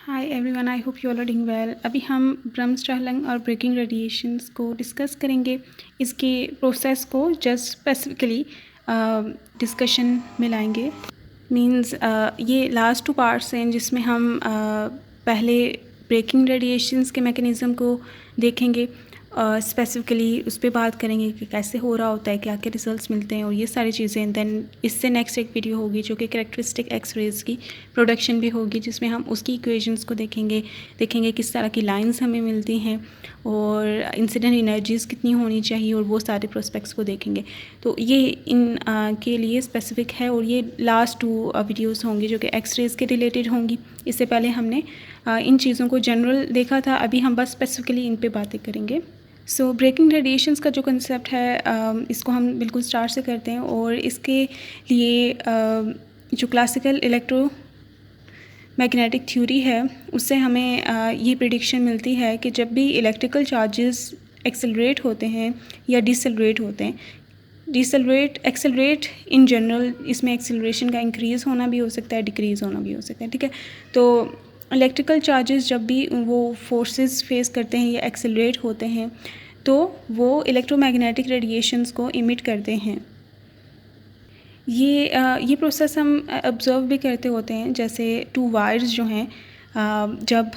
Hi everyone, I hope you all are doing well. अभी हम ब्रह्मस्ट्राहलंग और ब्रेकिंग रेडिएशंस को डिस्कस करेंगे। इसके प्रोसेस को जस्ट स्पेसिफिकली डिस्कशन में लाएंगे। मींस ये लास्ट 2 पार्ट्स हैं जिसमें हम पहले ब्रेकिंग रेडिएशंस के मैकेनिज़्म को देखेंगे, स्पेसिफिकली उस पर बात करेंगे कि कैसे हो रहा होता है, क्या क्या रिजल्ट्स मिलते हैं और ये सारी चीज़ें। दैन इससे नेक्स्ट एक वीडियो होगी जो कि कैरेक्टरिस्टिक एक्स-रेज़ की प्रोडक्शन भी होगी, जिसमें हम उसकी इक्वेशंस को देखेंगे किस तरह की लाइंस हमें मिलती हैं और इंसिडेंट एनर्जीज़ कितनी होनी चाहिए और वो सारे प्रोस्पेक्ट्स को देखेंगे। तो ये इन के लिए स्पेसिफिक है और ये लास्ट 2 वीडियोस होंगी जो कि एक्स-रेज़ के रिलेटेड होंगी। इससे पहले हमने इन चीज़ों को जनरल देखा था, अभी हम बस स्पेसिफिकली इन पे बातें करेंगे। सो ब्रेकिंग रेडिएशंस का जो कंसेप्ट है, इसको हम बिल्कुल स्टार्ट से करते हैं और इसके लिए जो क्लासिकल इलेक्ट्रो मैग्नेटिक थ्योरी है उससे हमें ये प्रेडिक्शन मिलती है कि जब भी इलेक्ट्रिकल चार्जेस एक्सेलरेट होते हैं या डिसेलरेट होते हैं, एक्सेलरेट इन जनरल, इसमें एक्सेलरेशन का इंक्रीज़ होना भी हो सकता है, डिक्रीज़ होना भी हो सकता है, ठीक है। तो इलेक्ट्रिकल चार्जेस जब भी वो फोर्सेस फेस करते हैं या एक्सेलरेट होते हैं तो वो इलेक्ट्रोमैग्नेटिक रेडिएशंस को इमिट करते हैं। ये प्रोसेस हम ऑब्ज़र्व भी करते होते हैं, जैसे 2 वायर्स जो हैं, जब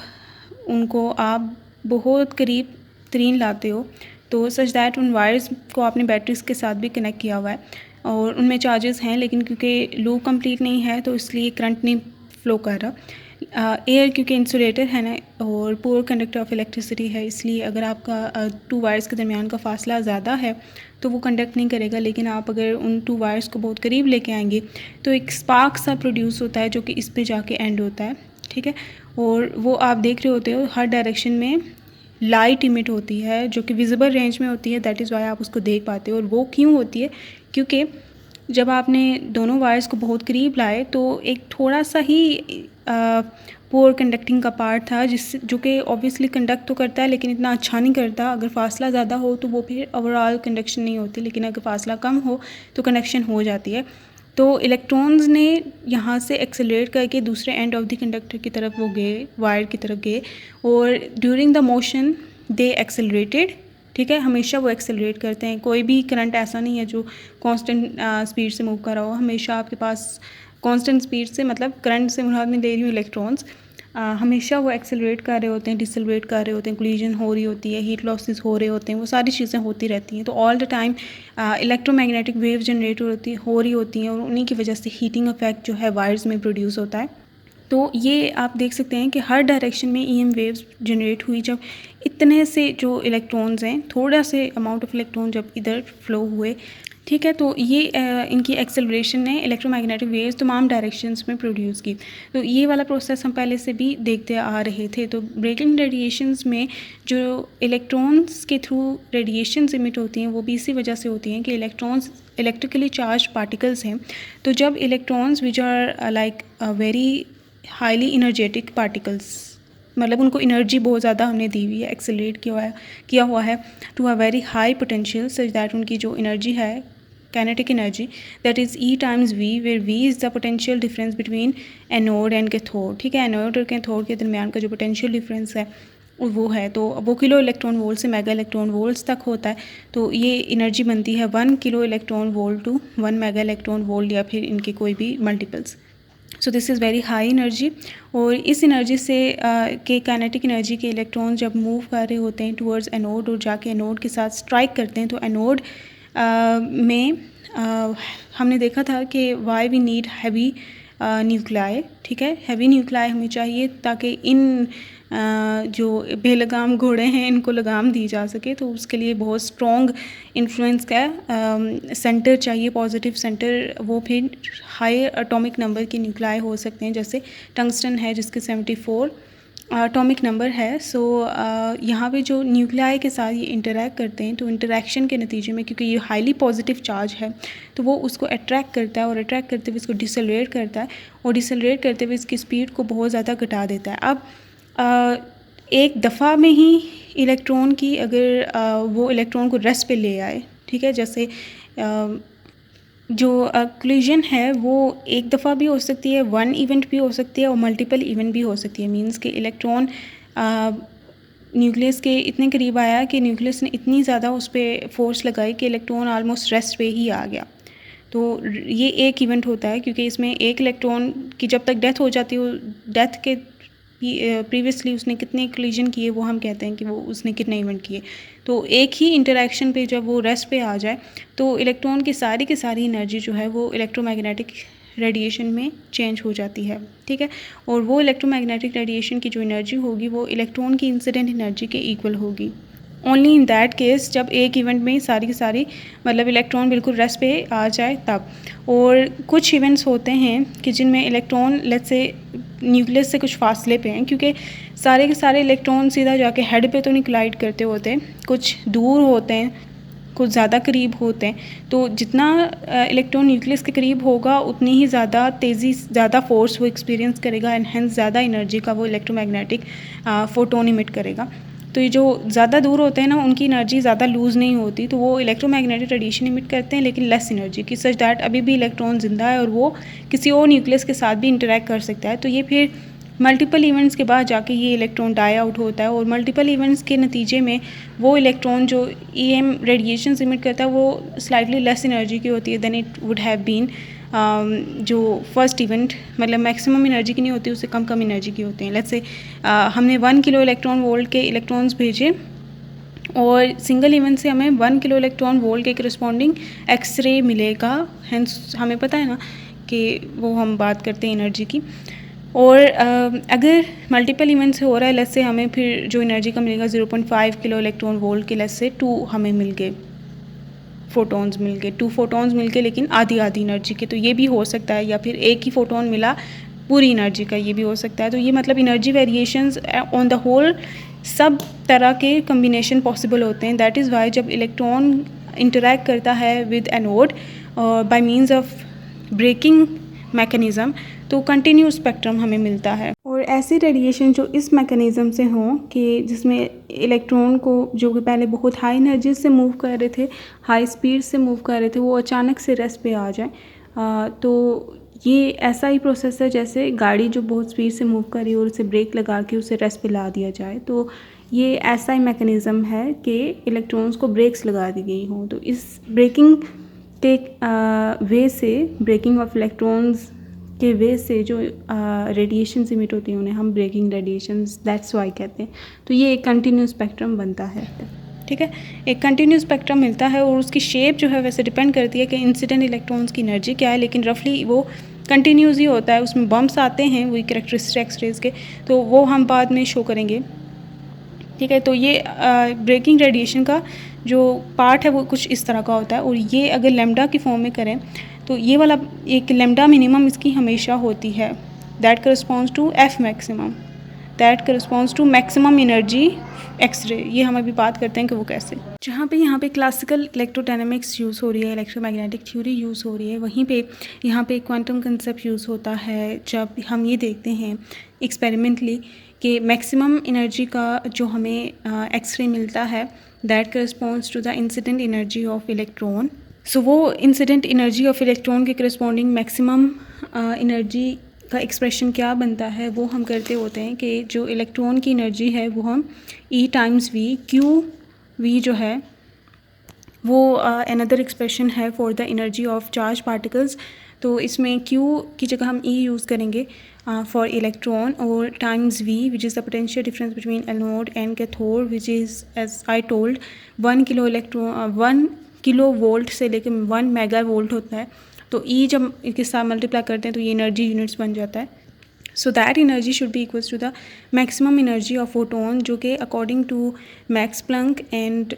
उनको आप बहुत करीब तरीन लाते हो तो सच दैट उन वायर्स को आपने बैटरीज़ के साथ भी कनेक्ट किया हुआ है और उनमें चार्जेस हैं, लेकिन क्योंकि लूप कंप्लीट नहीं है तो इसलिए करंट नहीं फ़्लो कर रहा। एयर क्योंकि इंसुलेटर है ना और पुअर कंडक्टर ऑफ इलेक्ट्रिसिटी है, इसलिए अगर आपका 2 वायर्स के दरमियान का फ़ासला ज़्यादा है तो वो कंडक्ट नहीं करेगा। लेकिन आप अगर उन 2 वायर्स को बहुत करीब लेके आएंगे तो एक स्पार्क सा प्रोड्यूस होता है जो कि इस पे जाके एंड होता है, ठीक है। और वो आप देख रहे होते हो हर डायरेक्शन में लाइट इमिट होती है जो कि विजिबल रेंज में होती है, दैट इज़ वाई आप उसको देख पाते हो। और वो क्यों होती है? क्योंकि जब आपने दोनों वायर्स को बहुत करीब लाए तो एक थोड़ा सा ही पोअर कंडक्टिंग का पार्ट था जो कि ऑब्वियसली कंडक्ट तो करता है लेकिन इतना अच्छा नहीं करता। अगर फासला ज़्यादा हो तो वो फिर ओवरऑल कंडक्शन नहीं होती, लेकिन अगर फासला कम हो तो कंडक्शन हो जाती है। तो इलेक्ट्रॉन्स ने यहाँ से एक्सेलरेट करके दूसरे एंड ऑफ द कंडक्टर की तरफ वो गए, वायर की तरफ गए और during the motion they accelerated, ठीक है। हमेशा वो एक्सेलरेट करते हैं, कोई भी करंट ऐसा नहीं है जो कांस्टेंट स्पीड से मूव कर रहा हो। हमेशा आपके पास कांस्टेंट स्पीड से, मतलब करंट से मुराद में ले रही हूँ इलेक्ट्रॉन्स, हमेशा वो एक्सेलरेट कर रहे होते हैं, डिसेलरेट कर रहे होते हैं, कोलिजन हो रही होती है, हीट लॉसेस हो रहे होते हैं, वो सारी चीज़ें होती रहती हैं। तो all the time electromagnetic wave generate हो रही होती हैं और उन्हीं की वजह से हीटिंग इफेक्ट जो है वायर्स में प्रोड्यूस होता है। तो ये आप देख सकते हैं कि हर डायरेक्शन में EM वेव्स जनरेट हुई जब इतने से जो इलेक्ट्रॉन्स हैं, थोड़ा से अमाउंट ऑफ इलेक्ट्रॉन जब इधर फ्लो हुए, ठीक है। तो ये इनकी एक्सेलरेशन ने इलेक्ट्रोमैग्नेटिक वेव्स तमाम डायरेक्शंस में प्रोड्यूस की। तो ये वाला प्रोसेस हम पहले से भी देखते आ रहे थे। तो ब्रेकिंग रेडिएशंस में जो इलेक्ट्रॉन्स के थ्रू रेडिएशंस इमिट होती हैं वो भी इसी वजह से होती हैं कि इलेक्ट्रॉन्स इलेक्ट्रिकली चार्ज पार्टिकल्स हैं। तो जब electrons which are like very highly energetic particles, मतलब उनको एनर्जी बहुत ज़्यादा हमने दी हुई है, एक्सेलरेट किया हुआ है to a very high potential, such that उनकी जो एनर्जी है kinetic energy, that is E times V, where V is the potential difference between anode and cathode, ठीक है। एनोड और कैथोड के दरमियान का जो पोटेंशियल डिफरेंस है वो है, तो वो किलो इलेक्ट्रॉन वोल्ट से मेगा इलेक्ट्रॉन वोल्ट्स तक होता है। तो ये एनर्जी बनती है 1 kilo electron volt to 1 mega electron volt या फिर इनके कोई भी multiples. So this is very high energy. और इस एनर्जी से के काइनेटिक एनर्जी के इलेक्ट्रॉन जब मूव कर रहे होते हैं टूवर्ड्स एनोड और जाके एनोड के साथ स्ट्राइक करते हैं, तो एनोड में हमने देखा था कि why we need heavy nuclei, ठीक है। हैवी न्यूक्लियाई हमें चाहिए ताकि इन जो बेलगाम घोड़े हैं इनको लगाम दी जा सके। तो उसके लिए बहुत स्ट्रॉन्ग इन्फ्लुएंस का सेंटर चाहिए, पॉजिटिव सेंटर। वो फिर हाई एटॉमिक नंबर के न्यूक्लियाई हो सकते हैं, जैसे टंगस्टन है जिसके 74 एटॉमिक नंबर है। सो यहाँ पे जो न्यूक्लियाई के साथ ये इंटरैक्ट करते हैं, तो इंटरैक्शन के नतीजे में क्योंकि ये हाईली पॉजिटिव चार्ज है तो वो उसको अट्रैक्ट करता है और अट्रैक्ट करते हुए इसको डिसेलरेट करता है और डिसेलरेट करते हुए इसकी स्पीड को बहुत ज़्यादा घटा देता है। अब एक दफ़ा में ही इलेक्ट्रॉन की, अगर वो इलेक्ट्रॉन को रेस्ट पे ले आए, ठीक है, जैसे जो कोलिजन है वो एक दफ़ा भी हो सकती है, वन इवेंट भी हो सकती है और मल्टीपल इवेंट भी हो सकती है। मींस कि इलेक्ट्रॉन न्यूक्लियस के इतने करीब आया कि न्यूक्लियस ने इतनी ज़्यादा उस पर फोर्स लगाई कि इलेक्ट्रॉन आलमोस्ट रेस्ट पे ही आ गया। तो ये एक इवेंट होता है, क्योंकि इसमें एक इलेक्ट्रॉन की जब तक डेथ हो जाती है, डेथ के प्रीवियसली उसने कितने कोलिजन किए वो हम कहते हैं कि वो उसने कितने इवेंट किए। तो एक ही इंटरेक्शन पे जब वो रेस्ट पे आ जाए तो इलेक्ट्रॉन की सारी एनर्जी जो है वो इलेक्ट्रोमैग्नेटिक रेडिएशन में चेंज हो जाती है, ठीक है। और वो इलेक्ट्रोमैग्नेटिक रेडिएशन की जो एनर्जी होगी वो इलेक्ट्रॉन की इंसिडेंट एनर्जी के इक्वल होगी। ओनली इन दैट केस जब एक इवेंट में सारी की सारी मतलब इलेक्ट्रॉन बिल्कुल रेस्ट पे आ जाए तब। और कुछ इवेंट्स होते हैं कि जिनमें इलेक्ट्रॉन लेट्स से न्यूक्लियस से कुछ फासले पे हैं, क्योंकि सारे के सारे इलेक्ट्रॉन सीधा जाके हेड पे तो नहीं कोलाइड करते होते, कुछ दूर होते हैं, कुछ ज़्यादा करीब होते हैं। तो जितना इलेक्ट्रॉन न्यूक्लियस के करीब होगा उतनी ही ज़्यादा तेज़ी, ज़्यादा फोर्स वो एक्सपीरियंस करेगा एंड हेंस ज़्यादा एनर्जी का वो इलेक्ट्रोमैग्नेटिक फोटोन इमिट करेगा। तो ये जो ज़्यादा दूर होते हैं ना उनकी एनर्जी ज़्यादा लूज़ नहीं होती, तो वो इलेक्ट्रोमैग्नेटिक रेडिएशन इमिट करते हैं लेकिन लेस एनर्जी की, सच दैट अभी भी इलेक्ट्रॉन ज़िंदा है और वो किसी और न्यूक्लियस के साथ भी इंटरेक्ट कर सकता है। तो ये फिर मल्टीपल इवेंट्स के बाद जाके ये इलेक्ट्रॉन डाई आउट होता है और मल्टीपल इवेंट्स के नतीजे में वो इलेक्ट्रॉन जो EM रेडिएशन इमिट करता है वो स्लाइटली लेस एनर्जी की होती है then it would have been जो फर्स्ट इवेंट, मतलब मैक्सिमम एनर्जी की नहीं होती, उससे कम एनर्जी की होती हैं। लेट्स से हमने 1 किलो इलेक्ट्रॉन वोल्ट के इलेक्ट्रॉन्स भेजे और सिंगल इवेंट से हमें 1 किलो इलेक्ट्रॉन वोल्ट के करस्पॉन्डिंग एक्सरे मिलेगा। हेंस हमें पता है ना कि वो हम बात करते हैं एनर्जी की। और अगर मल्टीपल इवेंट से हो रहा है लेट्स से हमें फिर जो एनर्जी का मिलेगा 0.5 किलो इलेक्ट्रॉन वोल्ट के लेट्स से 2 हमें मिल गए, फोटॉन्स मिल गए, 2 फोटॉन्स मिल गए लेकिन आधी एनर्जी के। तो ये भी हो सकता है, या फिर एक ही फोटोन मिला पूरी एनर्जी का, ये भी हो सकता है। तो ये मतलब energy variations on the whole सब तरह के कम्बिनेशन पॉसिबल होते हैं। दैट इज़ वाई जब इलेक्ट्रॉन इंटरैक्ट करता है with anode by means of braking mechanism तो कंटिन्यूस स्पेक्ट्रम हमें मिलता है। और ऐसे रेडिएशन जो इस मैकेनिज़्म से हों कि जिसमें इलेक्ट्रॉन को जो कि पहले बहुत हाई एनर्जी से मूव कर रहे थे, हाई स्पीड से मूव कर रहे थे, वो अचानक से रेस्ट पे आ जाए, तो ये ऐसा ही प्रोसेस है जैसे गाड़ी जो बहुत स्पीड से मूव कर रही है और उसे ब्रेक लगा के उसे रेस्ट पे ला दिया जाए। तो ये ऐसा ही मैकेनिज़्म है कि इलेक्ट्रॉन्स को ब्रेक्स लगा दी गई हों। तो इस ब्रेकिंग के वे से, ब्रेकिंग ऑफ इलेक्ट्रॉन्स के वे से जो रेडिएशन इमिट होती हैं उन्हें हम ब्रेकिंग रेडिएशंस दैट्स वाई कहते हैं। तो ये एक कंटिन्यूस स्पेक्ट्रम बनता है, ठीक है। एक कंटिन्यूस स्पेक्ट्रम मिलता है और उसकी शेप जो है वैसे डिपेंड करती है कि इंसिडेंट इलेक्ट्रॉन्स की एनर्जी क्या है, लेकिन रफली वो कंटिन्यूस ही होता है। उसमें बम्प्स आते हैं वही कैरेक्टरिस्टिक एक्सरेज के, तो वो हम बाद में शो करेंगे, ठीक है। तो ये ब्रेकिंग रेडिएशन का जो पार्ट है वो कुछ इस तरह का होता है। और ये अगर लैम्डा की फॉर्म में करें तो ये वाला एक लैम्डा मिनिमम इसकी हमेशा होती है, that corresponds to F maximum, that corresponds to maximum energy X-ray. ये हम अभी बात करते हैं कि वो कैसे। जहाँ पे यहाँ पे क्लासिकल इलेक्ट्रोडायनामिक्स यूज़ हो रही है, इलेक्ट्रोमैग्नेटिक थ्योरी यूज़ हो रही है, वहीं पे यहाँ पे क्वांटम कंसेप्ट यूज़ होता है जब हम ये देखते हैं एक्सपेरिमेंटली कि मैक्सिमम एनर्जी का जो हमें एक्सरे मिलता है that corresponds to the incident energy of electron. So वो इंसिडेंट एनर्जी ऑफ इलेक्ट्रॉन के करस्पॉन्डिंग मैक्सिमम एनर्जी का एक्सप्रेशन क्या बनता है वो हम करते होते हैं कि जो इलेक्ट्रॉन की एनर्जी है वो हम E टाइम्स V, QV जो है वो अनदर एक्सप्रेशन है for the energy of charge particles. तो इसमें Q की जगह हम E यूज़ करेंगे फॉर इलेक्ट्रॉन, और times V which is the potential difference between anode and cathode which is as I told 1 kilo volt से लेकर 1 मेगा वोल्ट होता है। तो E जब इसके साथ मल्टीप्लाई करते हैं तो ये एनर्जी यूनिट्स बन जाता है। So that energy should be equals to the maximum energy of photon, जो कि according to Max Planck and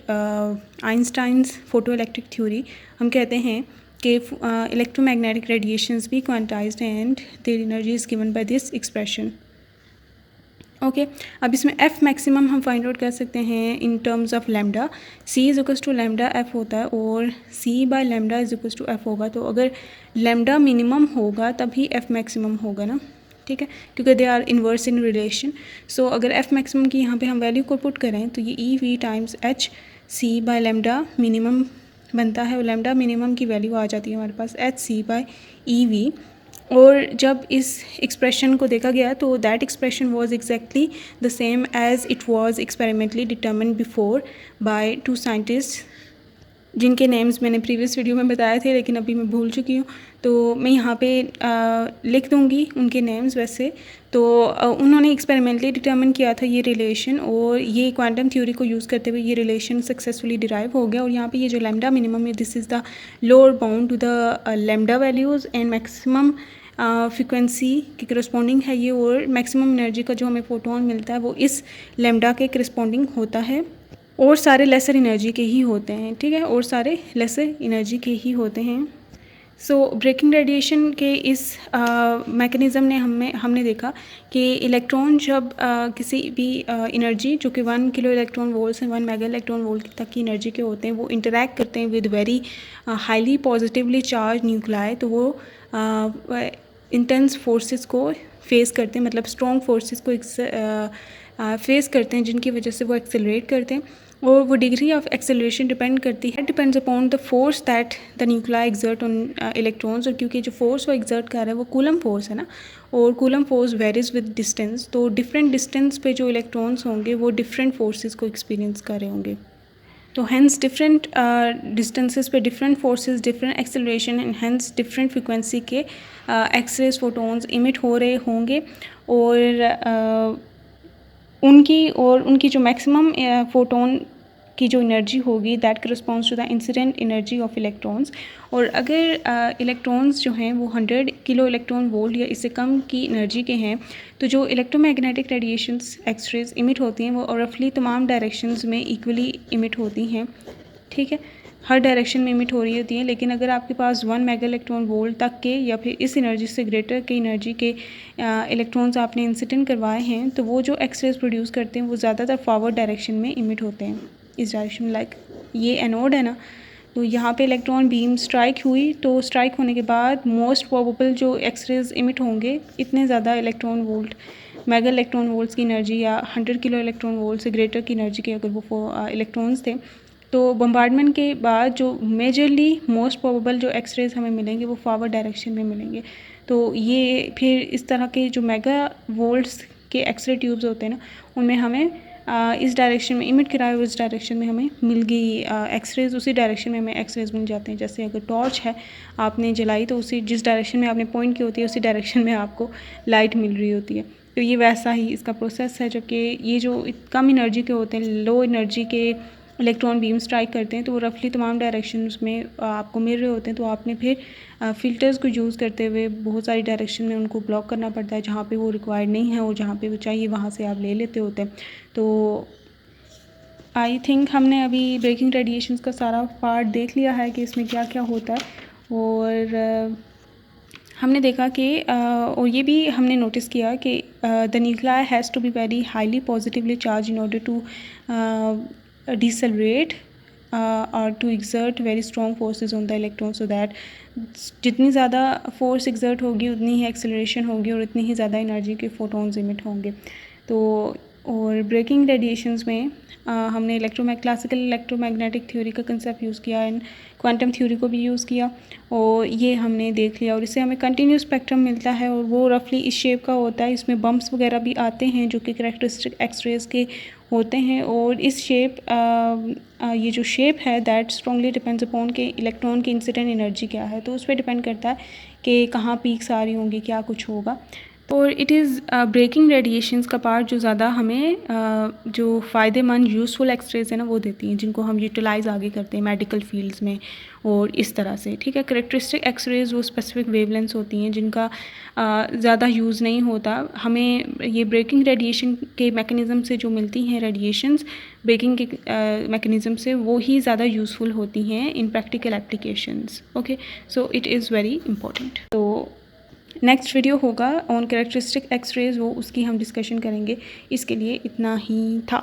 Einstein's photo electric theory हम कहते हैं कि इलेक्ट्रोमैग्नेटिक रेडिएशंस भी quantized and their energy is given by this expression. Okay, अब इसमें F maximum हम फाइंड आउट कर सकते हैं in terms of lambda. C is equals to lambda F होता है और C by lambda is equals to F होगा। तो अगर लैम्डा मिनिमम होगा तभी F मैक्सिमम होगा ना, ठीक है, क्योंकि they are inverse in relation. So अगर F मैक्सिमम की यहाँ पे हम वैल्यू को पुट करें तो ये EV times H C by lambda minimum बनता है और लैम्डा मिनिमम की वैल्यू आ जाती है हमारे पास hc/eV। और जब इस एक्सप्रेशन को देखा गया तो that expression was exactly the same as it was experimentally determined before by 2 scientist जिनके नेम्स मैंने प्रीवियस वीडियो में बताए थे, लेकिन अभी मैं भूल चुकी हूँ, तो मैं यहाँ पे लिख दूँगी उनके नेम्स। वैसे तो उन्होंने एक्सपेरिमेंटली डिटर्मिन किया था ये रिलेशन, और ये क्वांटम थ्योरी को यूज़ करते हुए ये रिलेशन सक्सेसफुली डिराइव हो गया। और यहाँ पे ये जो लैम्डा मिनिमम है, this is the lower bound to the lambda values and maximum frequency के करस्पॉन्डिंग है ये, और मैक्सिमम एनर्जी का जो हमें फोटोन मिलता है वो इस लैम्डा के करस्पॉन्डिंग होता है, और सारे लेसर एनर्जी के ही होते हैं, ठीक है, और सारे लेसर एनर्जी के ही होते हैं। सो ब्रेकिंग रेडिएशन के इस मैकेनिज़्म ने हमने देखा कि इलेक्ट्रॉन जब किसी भी एनर्जी जो कि 1 किलो इलेक्ट्रॉन वोल्ट से 1 मेगा इलेक्ट्रॉन वोल्ट तक की एनर्जी के होते हैं, वो इंटरैक्ट करते हैं with very highly positively charge nuclei, तो वो इंटेंस फोर्सेस को फेस करते हैं, मतलब स्ट्रॉन्ग फोर्सेस को फेस करते हैं, जिनकी वजह से वो एक्सेलरेट करते हैं। और वो डिग्री ऑफ एक्सेलरेशन डिपेंड करती है, depends upon the force that the nuclei exert on electrons. और क्योंकि जो फोर्स वो एक्सर्ट कर रहा है वो कूलम फोर्स है ना, और coulomb force varies with distance, तो डिफरेंट डिस्टेंस पे जो इलेक्ट्रॉन्स होंगे वो डिफरेंट फोर्सेस को एक्सपीरियंस कर रहे होंगे। तो हैंस डिफरेंट डिस्टेंसेस पे different forces, different acceleration and hence different frequency के एक्सरेज फोटोन्स इमिट हो रहे होंगे, और उनकी जो मैक्सिमम फोटोन की जो एनर्जी होगी that corresponds to the incident energy of electrons. और अगर इलेक्ट्रॉन्स जो हैं वो 100 किलो इलेक्ट्रॉन वोल्ट या इससे कम की एनर्जी के हैं, तो जो इलेक्ट्रोमैग्नेटिक रेडिएशंस एक्सरेज इमिट होती हैं वो रफली तमाम डायरेक्शंस में इक्वली इमिट होती हैं, ठीक है, हर डायरेक्शन में इमिट हो रही होती है। लेकिन अगर आपके पास 1 मेगा इलेक्ट्रॉन वोल्ट तक के या फिर इस एनर्जी से ग्रेटर के एनर्जी के इलेक्ट्रॉन्स आपने इंसिडेंट करवाए हैं, तो वो जो एक्सरेज प्रोड्यूस करते हैं वो ज़्यादातर फॉरवर्ड डायरेक्शन में इमिट होते हैं, इस डायरेक्शन में। लाइक ये एनोड है ना, तो यहाँ पे इलेक्ट्रॉन बीम स्ट्राइक हुई, तो स्ट्राइक होने के बाद मोस्ट प्रोबेबल जो एक्सरेज इमिट होंगे इतने ज़्यादा electron volt, mega electron volts की एनर्जी या 100 किलो इलेक्ट्रॉन वोल्ट से ग्रेटर की एनर्जी के अगर वो इलेक्ट्रॉन्स थे, तो बम्बार्डमेंट के बाद जो मेजरली मोस्ट प्रोबेबल जो एक्सरेज हमें मिलेंगे वो फॉरवर्ड डायरेक्शन में मिलेंगे। तो ये फिर इस तरह के जो मेगा वोल्ट्स के एक्सरे ट्यूब्स होते हैं ना, उनमें हमें इस डायरेक्शन में इमिट कराए हुए इस डायरेक्शन में हमें मिल गई एक्सरेज, उसी डायरेक्शन में हमें एक्सरेज मिल जाते हैं। जैसे अगर टॉर्च है आपने जलाई, तो उसी जिस डायरेक्शन में आपने पॉइंट की होती है उसी डायरेक्शन में आपको लाइट मिल रही होती है। तो ये वैसा ही इसका प्रोसेस है, जबकि ये जो कम एनर्जी के होते हैं, लो एनर्जी के इलेक्ट्रॉन बीम स्ट्राइक करते हैं, तो वो रफली तमाम डायरेक्शंस में आपको मिल रहे होते हैं। तो आपने फिर फ़िल्टर्स को यूज़ करते हुए बहुत सारी डायरेक्शन में उनको ब्लॉक करना पड़ता है, जहाँ पे वो रिक्वायर्ड नहीं है और जहाँ पे वो चाहिए वहाँ से आप ले लेते होते हैं। तो आई थिंक हमने अभी ब्रेकिंग रेडिएशंस का सारा पार्ट देख लिया है कि इसमें क्या क्या होता है, और हमने देखा कि और ये भी हमने नोटिस किया कि the nuclei has to be very highly positively charge in order to decelerate or to exert very strong forces on the electron, so that जितनी ज़्यादा फोर्स एक्सर्ट होगी उतनी ही एक्सेलरेशन होगी और उतनी ही ज़्यादा एनर्जी के फोटोन्स इमिट होंगे। तो और ब्रेकिंग रेडिएशंस में हमने क्लासिकल इलेक्ट्रोमैग्नेटिक थ्योरी का कंसेप्ट यूज़ किया एंड क्वांटम थ्योरी को भी यूज़ किया, और ये हमने देख लिया। और इससे हमें कंटिन्यूस स्पेक्ट्रम मिलता है, और वो रफली इस शेप का होता है। इसमें बम्प्स वगैरह भी आते हैं जो कि कैरेक्टरिस्टिक एक्सरेज के होते हैं, और इस शेप ये जो शेप है दैट स्ट्रॉन्गली डिपेंड्स अपॉन के इलेक्ट्रॉन की इंसिडेंट एनर्जी क्या है, तो उस पर डिपेंड करता है कि कहाँ पीक्स आ रही होंगी, क्या कुछ होगा। और इट इज़ ब्रेकिंग रेडिएशंस का पार्ट जो ज़्यादा हमें जो फ़ायदेमंद यूज़फुल एक्सरेज है ना वो देती हैं, जिनको हम यूटिलाइज़ आगे करते हैं मेडिकल फील्ड्स में और इस तरह से, ठीक है। कैरेक्टरिस्टिक एक्सरेज वो स्पेसिफिक वेवलेंथ्स होती हैं जिनका ज़्यादा यूज़ नहीं होता। हमें ये ब्रेकिंग रेडिएशन के मैकेनिज़्म से जो मिलती हैं रेडिएशंस ब्रेकिंग के मैकेनिज़्म से, वो ही ज़्यादा यूज़फुल होती हैं इन practical applications. Okay, so it is very important. तो नेक्स्ट वीडियो होगा ऑन कैरेक्टरिस्टिक एक्सरेज, वो उसकी हम डिस्कशन करेंगे। इसके लिए इतना ही था।